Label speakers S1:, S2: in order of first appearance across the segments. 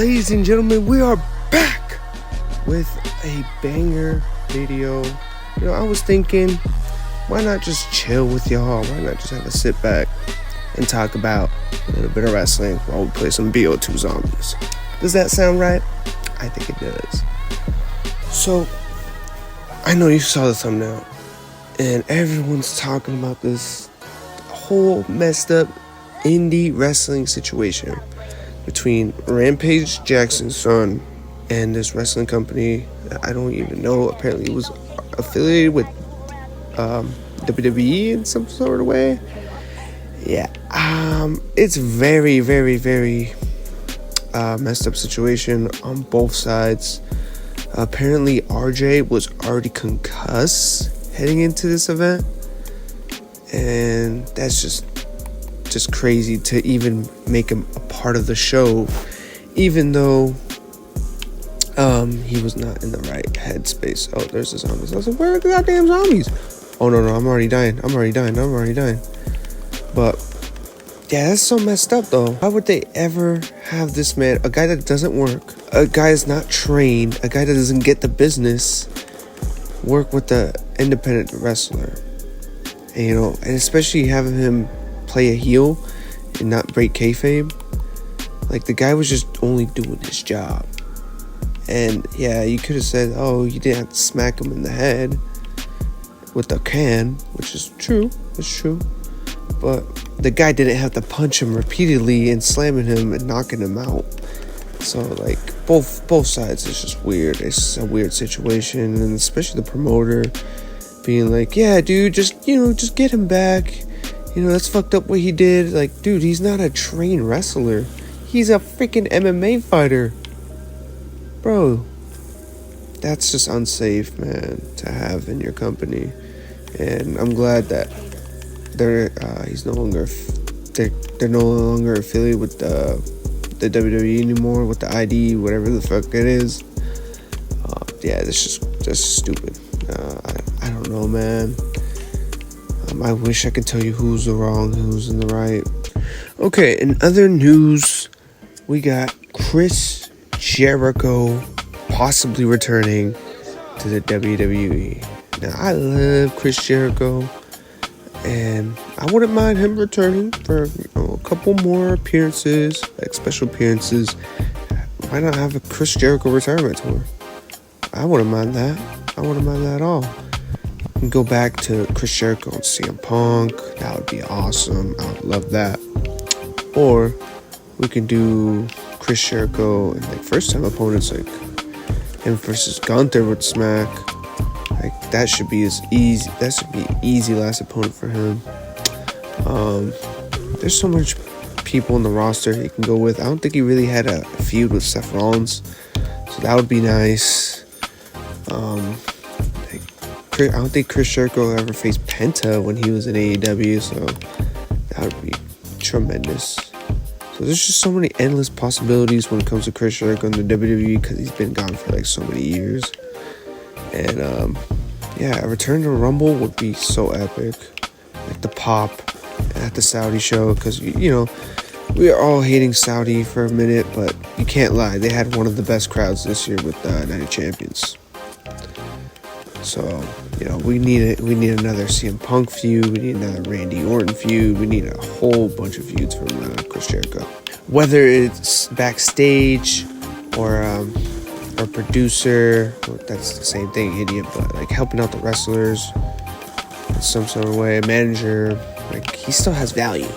S1: Ladies and gentlemen, we are back with a banger video. I was thinking, why not just chill with y'all? Why not just have a sit back and talk about a little bit of wrestling while we play some BO2 Zombies? Does that sound right? I think it does. So, I know you saw the thumbnail, and everyone's talking about this whole messed up indie wrestling situation between Rampage Jackson's son and this wrestling company that I don't even know. Apparently it was affiliated with WWE in some sort of way. Yeah, it's very, very, very messed up situation on both sides. Apparently RJ was already concussed heading into this event, and that's just crazy to even make him a part of the show, even though he was not in the right headspace. Oh, there's the zombies. I was like, where are the goddamn zombies? Oh no, I'm already dying. But yeah, that's so messed up though. Why would they ever have this man, a guy that doesn't work, a guy that's not trained, a guy that doesn't get the business, work with the independent wrestler? And and especially having him play a heel and not break kayfabe. Like, the guy was just only doing his job. And yeah, you could have said, oh, you didn't have to smack him in the head with a can, which is true. It's true. But the guy didn't have to punch him repeatedly and slamming him and knocking him out. So like both sides, it's just weird. It's just a weird situation, and especially the promoter being like, yeah, dude, just get him back. That's fucked up what he did. Like, dude, he's not a trained wrestler. He's a freaking MMA fighter. Bro, that's just unsafe, man, to have in your company. And I'm glad that they're no longer affiliated with the WWE anymore, with the ID, whatever the fuck it is. Yeah, that's just stupid. I don't know, man. I wish I could tell you who's the wrong, who's in the right. Okay, in other news, we got Chris Jericho possibly returning to the WWE. Now, I love Chris Jericho, and I wouldn't mind him returning for a couple more appearances, like special appearances. Why not have a Chris Jericho retirement tour? I wouldn't mind that. I wouldn't mind that at all. And go back to Chris Jericho and CM Punk. That would be awesome. I would love that. Or we can do Chris Jericho and like first time opponents, like him versus Gunther with Smack. Like that should be easy. That should be an easy last opponent for him. There's so much people in the roster he can go with. I don't think he really had a feud with Seth Rollins, so that would be nice. I don't think Chris Jericho ever faced Penta when he was in AEW, so that would be tremendous. So there's just so many endless possibilities when it comes to Chris Jericho in the WWE, because he's been gone for like so many years. And yeah, a return to Rumble would be so epic, like the pop at the Saudi show, because we are all hating Saudi for a minute, but you can't lie, they had one of the best crowds this year with Night of Champions. So, we need another CM Punk feud. We need another Randy Orton feud. We need a whole bunch of feuds from Chris Jericho. Whether it's backstage or producer, well, that's the same thing, idiot. But like helping out the wrestlers in some sort of way, manager. Like, he still has value.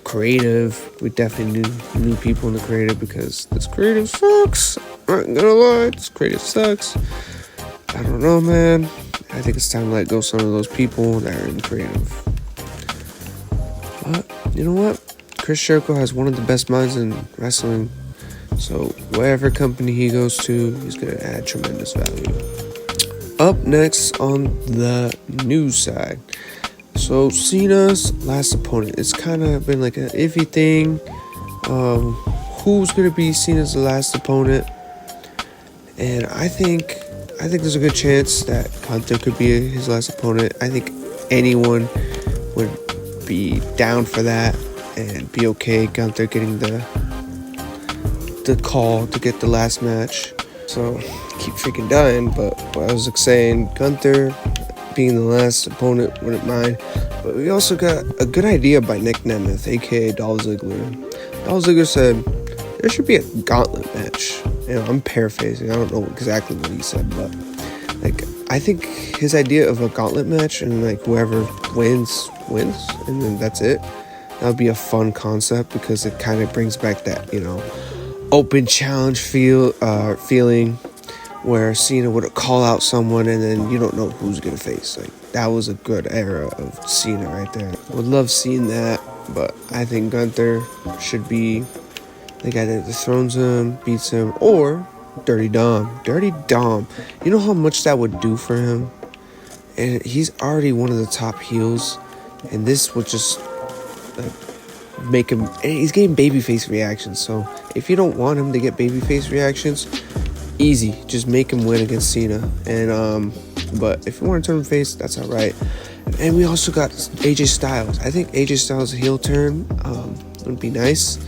S1: Creative. We definitely need new people in the creative, because this creative sucks. I'm not gonna lie, this creative sucks. I don't know, man. I think it's time to let go some of those people that are in creative. But you know what? Chris Jericho has one of the best minds in wrestling. So whatever company he goes to, he's gonna add tremendous value. Up next on the news side. So Cena's last opponent. It's kind of been like an iffy thing. Who's gonna be Cena's last opponent? And I think there's a good chance that Gunther could be his last opponent. I think anyone would be down for that and be okay Gunther getting the the call to get the last match. So keep freaking dying. But what I was saying, Gunther being the last opponent, wouldn't mind. But we also got a good idea by Nick Nemeth, aka Dolph Ziggler. Dolph Ziggler said there should be a gauntlet match. I'm paraphrasing. I don't know exactly what he said, but like I think his idea of a gauntlet match and like whoever wins, and then that's it. That would be a fun concept because it kind of brings back that open challenge feeling. Where Cena would call out someone and then you don't know who's gonna face. Like that was a good era of Cena right there. Would love seeing that, but I think Gunther should be the guy that dethrones him, beats him, or Dirty Dom. Dirty Dom. You know how much that would do for him? And he's already one of the top heels, and this would just make him. And he's getting babyface reactions. So if you don't want him to get babyface reactions, easy, just make him win against Cena. And but if you want to turn him face, that's all right. And we also got AJ Styles. I think AJ Styles' heel turn would be nice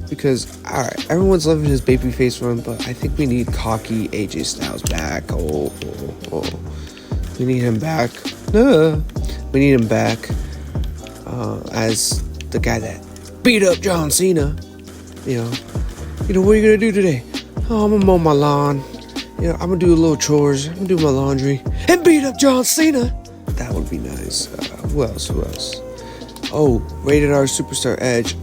S1: because all right, everyone's loving his babyface run, but I think we need cocky AJ Styles back. We need him back. We need him back as the guy that beat up John Cena. What are you gonna do today? Oh, I'm gonna mow my lawn. I'm gonna do a little chores. I'm gonna do my laundry and beat up John Cena. That would be nice. Who else? Oh, Rated R Superstar Edge.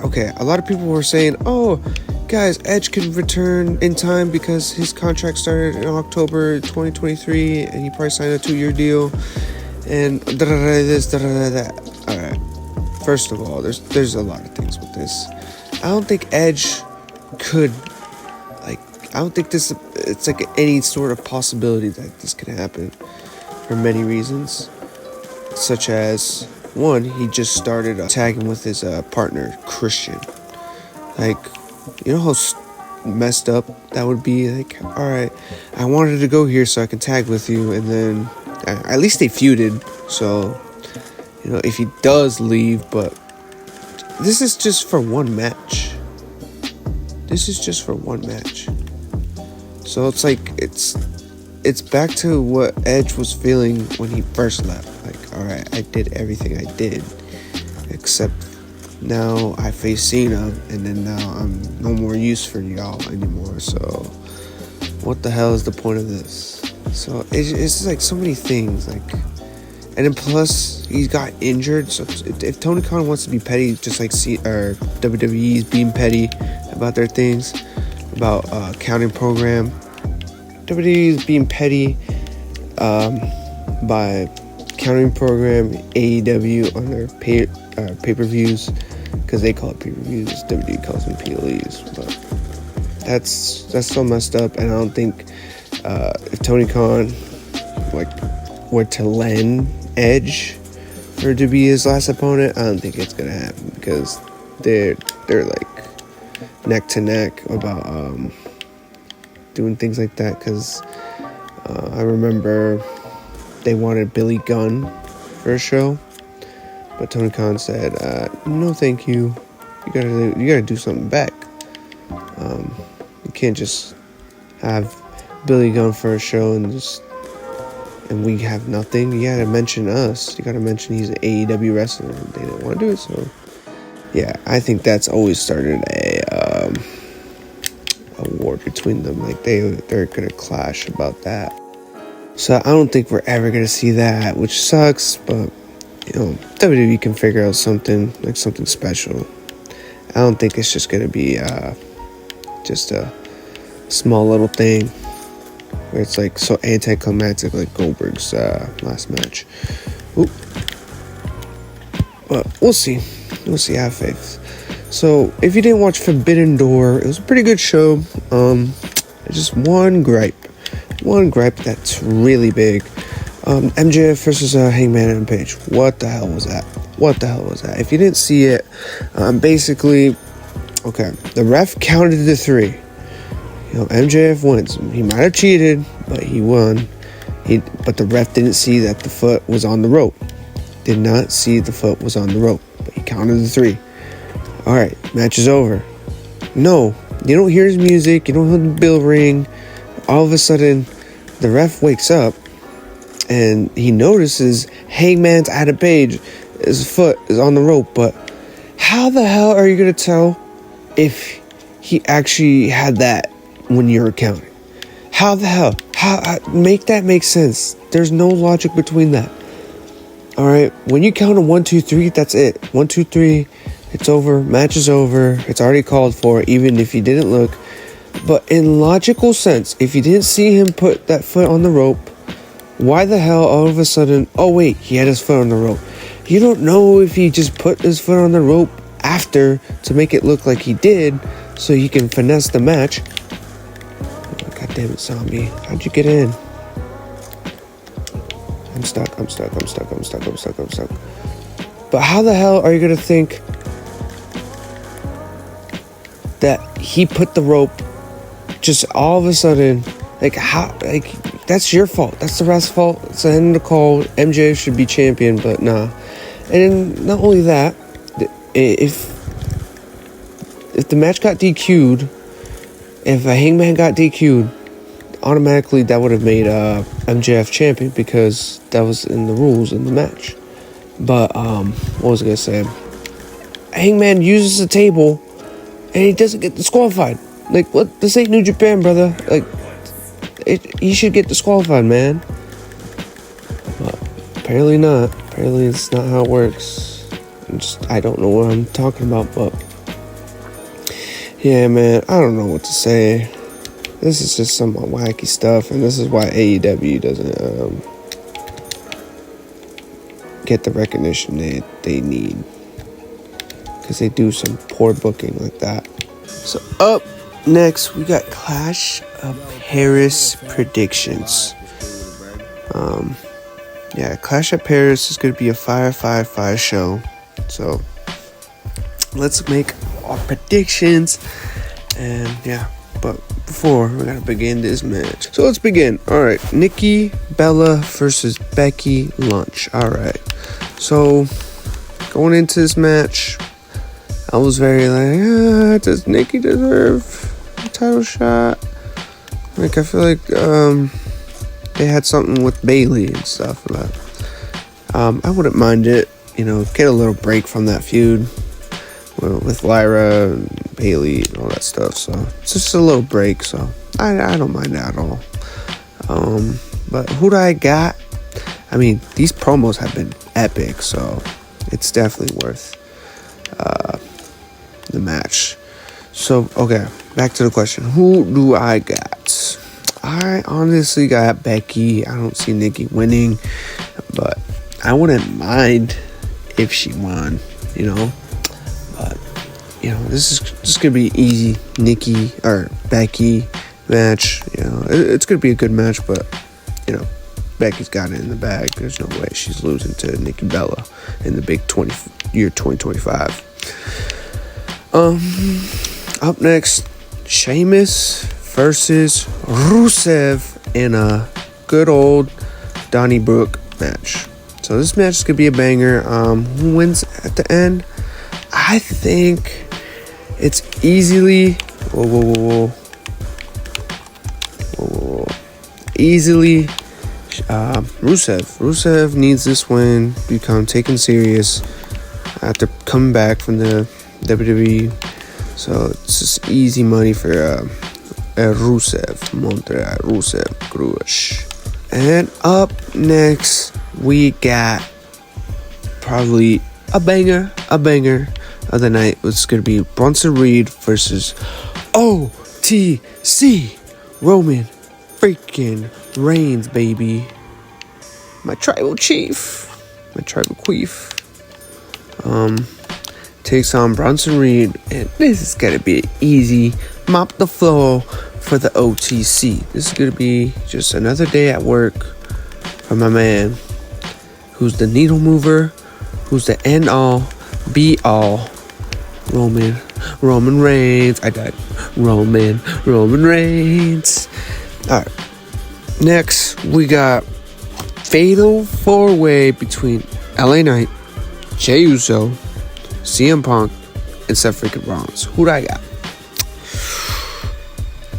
S1: Okay, a lot of people were saying, oh, guys, Edge can return in time because his contract started in October 2023 and he probably signed a 2-year deal. And that. All right. First of all, there's a lot of things with this. I don't think Edge could. I don't think it's like any sort of possibility that this can happen for many reasons, such as one, he just started tagging with his partner Christian. Like, you know how messed up that would be? Like, all right, I wanted to go here so I can tag with you, and then at least they feuded. So, if he does leave, but this is just for one match. So it's like it's back to what Edge was feeling when he first left. Like, all right, I did everything I did, except now I face Cena, and then now I'm no more use for y'all anymore. So what the hell is the point of this? So it's just like so many things, like, and then plus he got injured. So if Tony Khan wants to be petty, just like WWE's being petty about their things, about counting program, WWE's being petty by counting program AEW on their pay-per-views, because they call it pay-per-views, WWE calls them PLEs. But that's so messed up, and I don't think if Tony Khan were to lend Edge for to be his last opponent, I don't think it's gonna happen, because they're like neck to neck about doing things like that. Because I remember they wanted Billy Gunn for a show, but Tony Khan said, no thank you, you gotta do something back. You can't just have Billy Gunn for a show and we have nothing. You gotta mention us. You gotta mention he's an AEW wrestler. They didn't want to do it, so yeah, I think that's always started a war between them. Like they're gonna clash about that. So I don't think we're ever gonna see that, which sucks. But WWE can figure out something special. I don't think it's just gonna be just a small little thing where it's like so anticlimactic, like Goldberg's last match. Oop. But we'll see. I have faith. So if you didn't watch Forbidden Door, it was a pretty good show. Just one gripe that's really big. MJF versus Hangman and Page. What the hell was that? If you didn't see it, basically, okay, the ref counted to 3. MJF wins. He might have cheated, but he won. But the ref didn't see that the foot was on the rope. Did not see the foot was on the rope. But he counted to 3. Alright, match is over. No, You don't hear his music. You don't hear the bell ring. All of a sudden, the ref wakes up and he notices Hangman's Adam Page, his foot is on the rope. But how the hell are you going to tell if he actually had that when you're counting? How the hell? Make that make sense. There's no logic between that. All right, when you count a 1, 2, 3, that's it. 1, 2, 3, it's over. Match is over. It's already called for, even if you didn't look. But in logical sense, if you didn't see him put that foot on the rope, why the hell all of a sudden, oh wait, he had his foot on the rope. You don't know if he just put his foot on the rope after to make it look like he did, so he can finesse the match. Oh, God damn it, zombie. How'd you get in? I'm stuck. But how the hell are you going to think that he put the rope just all of a sudden? Like, how? Like, that's your fault. That's the ref's fault. It's the end of the call. MJF should be champion, but nah. And not only that, if the match got DQ'd, if a Hangman got DQ'd, automatically that would have made MJF champion because that was in the rules in the match. But what was I gonna say? Hangman uses the table and he doesn't get disqualified. Like, what? This ain't New Japan, brother. Like, he should get disqualified, man. But apparently not. Apparently it's not how it works. I don't know what I'm talking about, but yeah, man, I don't know what to say. This is just some wacky stuff, and this is why AEW doesn't get the recognition they need, because they do some poor booking like that. So up next, we got Clash of Paris predictions. Yeah, Clash of Paris is going to be a fire show. So let's make our predictions, and yeah. But before, we gotta begin this match. So let's begin. Alright, Nikki Bella versus Becky Lynch. Alright. So, going into this match, I was very like, does Nikki deserve a title shot? Like, I feel like they had something with Bayley and stuff. But I wouldn't mind it. You know, get a little break from that feud with Lyra and Bayley and all that stuff. So it's just a little break, so I don't mind that at all. But who do I got? I mean, these promos have been epic, so it's definitely worth the match. So, okay, back to the question. Who do I got? I honestly got Becky. I don't see Nikki winning, but I wouldn't mind if she won, you know. But, you know, this is just going to be easy Nikki or Becky match. You know, it's going to be a good match, but, you know, Becky's got it in the bag. There's no way she's losing to Nikki Bella in the big year 2025. Up next, Sheamus versus Rusev in a good old Donnybrook match. So this match is going to be a banger. Who wins at the end? I think it's easily... Whoa. Easily Rusev. Rusev needs this win to become taken serious after coming back from the WWE. So it's just easy money for Rusev. Montreal Rusev Cruz. And up next, we got probably a banger of the night. It's going to be Bronson Reed versus OTC Roman freaking Reigns, baby. My tribal chief. Takes on Bronson Reed, and this is going to be an easy mop the floor for the OTC. This is going to be just another day at work for my man, who's the needle mover, who's the end all, be all, Roman Reigns. I died. Roman Reigns. Alright. Next, we got Fatal 4-Way between LA Knight, Jey Uso, CM Punk, and Seth freaking Rollins. Who do I got?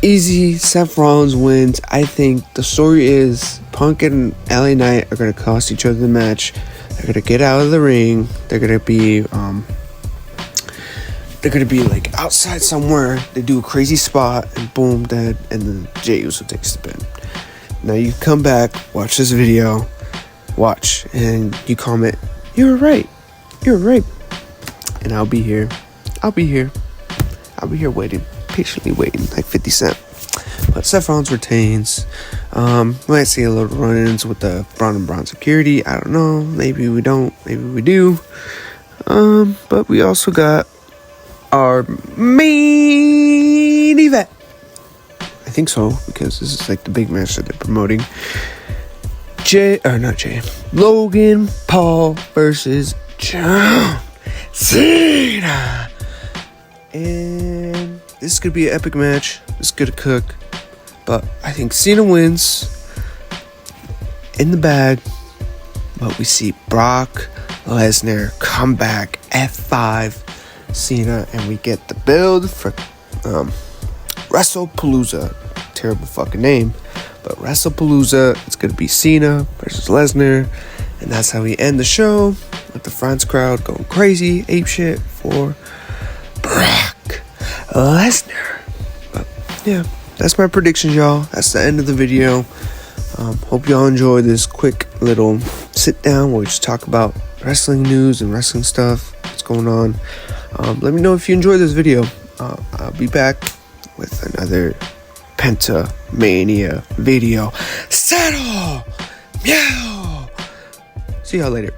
S1: Easy, Seth Rollins wins. I think the story is Punk and LA Knight are going to cost each other the match. They're going to get out of the ring. They're going to be like outside somewhere. They do a crazy spot and boom, dead. And then Jey Uso takes the pin. Now you come back, watch this video, watch, and you comment, "You're right. You're right." And I'll be here waiting, patiently waiting, like 50 Cent. But Seth Rollins retains. Might see a little run-ins with the Braun and Braun security. I don't know. Maybe we don't. Maybe we do. But we also got our main event. I think so, because this is like the big match that they're promoting. Logan Paul versus John Cena. And this could be an epic match. This is gonna cook. But I think Cena wins in the bag. But we see Brock Lesnar come back, F5 Cena, and we get the build for WrestlePalooza. Terrible fucking name. But WrestlePalooza, it's gonna be Cena versus Lesnar. And that's how we end the show, with the France crowd going crazy, ape shit for Brock Lesnar. But yeah, that's my predictions, y'all. That's the end of the video. Hope y'all enjoy this quick little sit down where we just talk about wrestling news and wrestling stuff, what's going on. Let me know if you enjoyed this video. I'll be back with another Pentamania video. Settle! Meow! See y'all later.